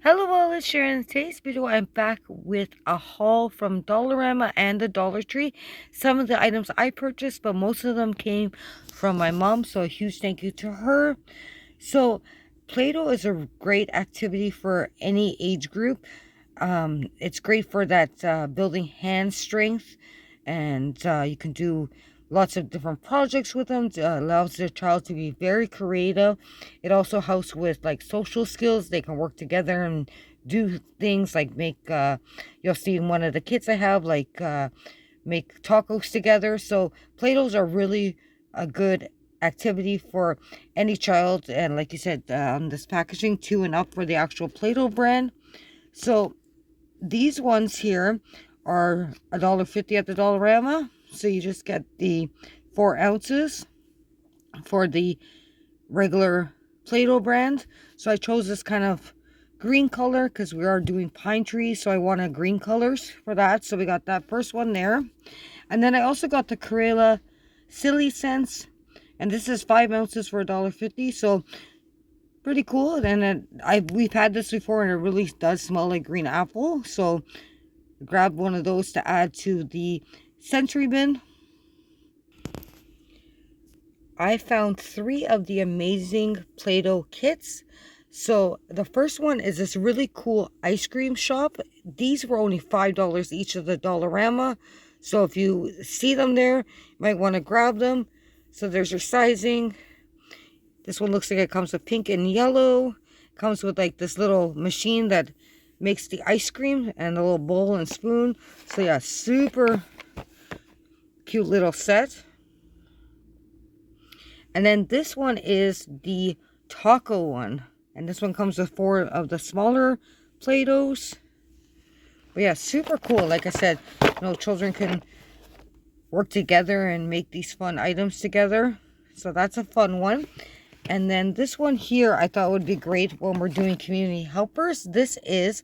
Hello, all, it's Sharon. In today's video, I'm back with a haul from Dollarama and the Dollar Tree. Some of the items I purchased, but most of them came from my mom, so a huge thank you to her. So, Play-doh is a great activity for any age group. It's great for that building hand strength, and you can do lots of different projects with them. Allows the child to be very creative. It also helps with like social skills. They can work together and do things like make you'll see in one of the kits I have, like make tacos together. So Play-Dohs are really a good activity for any child, and like you said, on this packaging, 2 and up for the actual Play-Doh brand. So these ones here are $1.50 at the Dollarama. So you just get the 4 ounces for the regular Play-Doh brand. So I chose this kind of green color because we are doing pine trees. So I wanted green colors for that. So we got that first one there. And then I also got the Cruella Silly Scents. And this is 5 ounces for $1.50. So pretty cool. And we've had this before, and it really does smell like green apple. So grab one of those to add to the Century bin. I found 3 of the amazing Play-Doh kits. So the first one is this really cool ice cream shop. These were only $5 each at the Dollarama. So if you see them there, you might want to grab them. So there's your sizing. This one looks like it comes with pink and yellow. Comes with like this little machine that makes the ice cream, and a little bowl and spoon. So yeah, super cute little set. And then this one is the taco one. And this one comes with 4 of the smaller Play-Dohs. But yeah, super cool. Like I said, children can work together and make these fun items together. So that's a fun one. And then this one here I thought would be great when we're doing community helpers. This is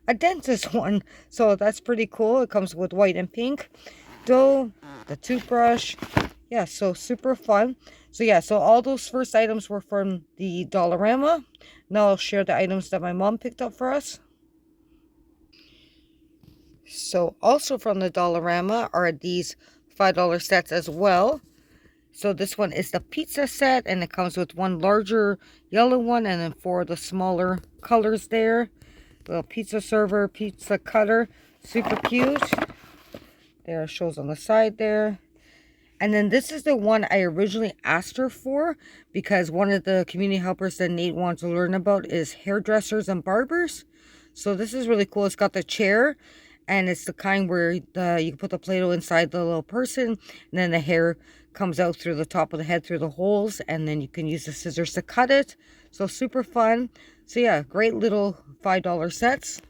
a dentist one. So that's pretty cool. It comes with white and pink dough, the toothbrush. Yeah, so super fun. So yeah, so all those first items were from the Dollarama. Now I'll share the items that my mom picked up for us. So also from the Dollarama are these $5 sets as well. So this one is the pizza set, and it comes with 1 larger yellow one and then 4 of the smaller colors there. Little pizza server, pizza cutter, super cute. There it shows on the side there. And then this is the one I originally asked her for, because one of the community helpers that Nate wants to learn about is hairdressers and barbers. So this is really cool. It's got the chair, and it's the kind where you can put the Play-Doh inside the little person, and then the hair comes out through the top of the head through the holes, and then you can use the scissors to cut it. So super fun. So yeah, great little $5 sets.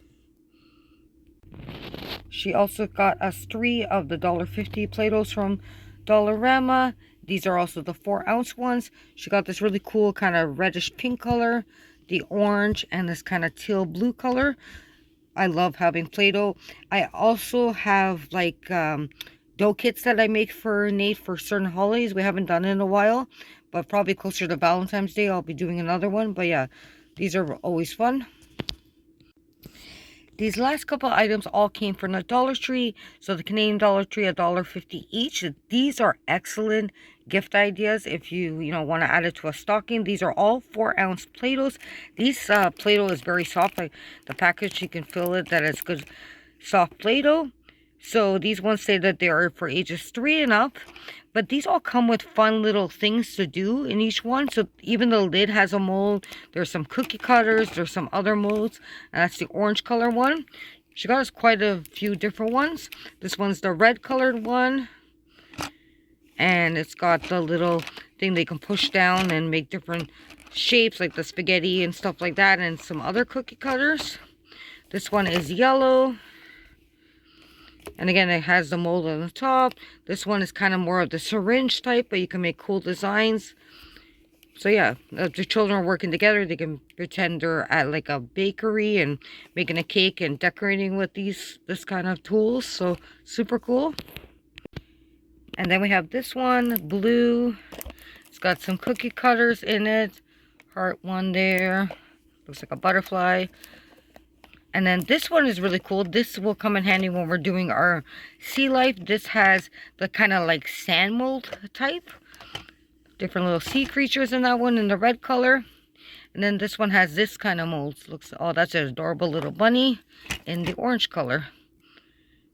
She also got us 3 of the $1.50 Play-Dohs from Dollarama. These are also the 4-ounce ones. She got this really cool kind of reddish pink color, the orange, and this kind of teal blue color. I love having Play-Doh. I also have like dough kits that I make for Nate for certain holidays. We haven't done it in a while, but probably closer to Valentine's Day I'll be doing another one. But yeah, these are always fun. These last couple items all came from the Dollar Tree. So the Canadian Dollar Tree, $1.50 each. These are excellent gift ideas if you want to add it to a stocking. These are all 4-ounce Play-Dohs. These Play-Doh is very soft. Like the package, you can feel it that it's good soft Play-Doh. So these ones say that they are for ages 3 and up. But these all come with fun little things to do in each one. So even the lid has a mold. There's some cookie cutters. There's some other molds. And that's the orange color one. She got us quite a few different ones. This one's the red colored one. And it's got the little thing they can push down and make different shapes, like the spaghetti and stuff like that. And some other cookie cutters. This one is yellow. And again, it has the mold on the top. This one is kind of more of the syringe type, but you can make cool designs. So yeah, if the children are working together, they can pretend they're at like a bakery and making a cake and decorating with this kind of tools. So super cool. And then we have this one, blue. It's got some cookie cutters in it. Heart one there. Looks like a butterfly. And then this one is really cool. This will come in handy when we're doing our sea life. This has the kind of like sand mold type. Different little sea creatures in that one in the red color. And then this one has this kind of molds. Looks, oh, that's an adorable little bunny in the orange color.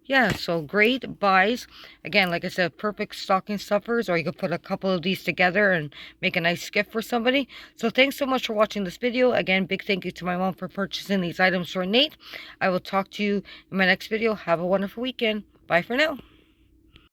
Yeah, so great buys. Again, like I said, perfect stocking stuffers, or you could put a couple of these together and make a nice gift for somebody. So thanks so much for watching this video. Again, big thank you to my mom for purchasing these items for Nate. I will talk to you in my next video. Have a wonderful weekend. Bye for now.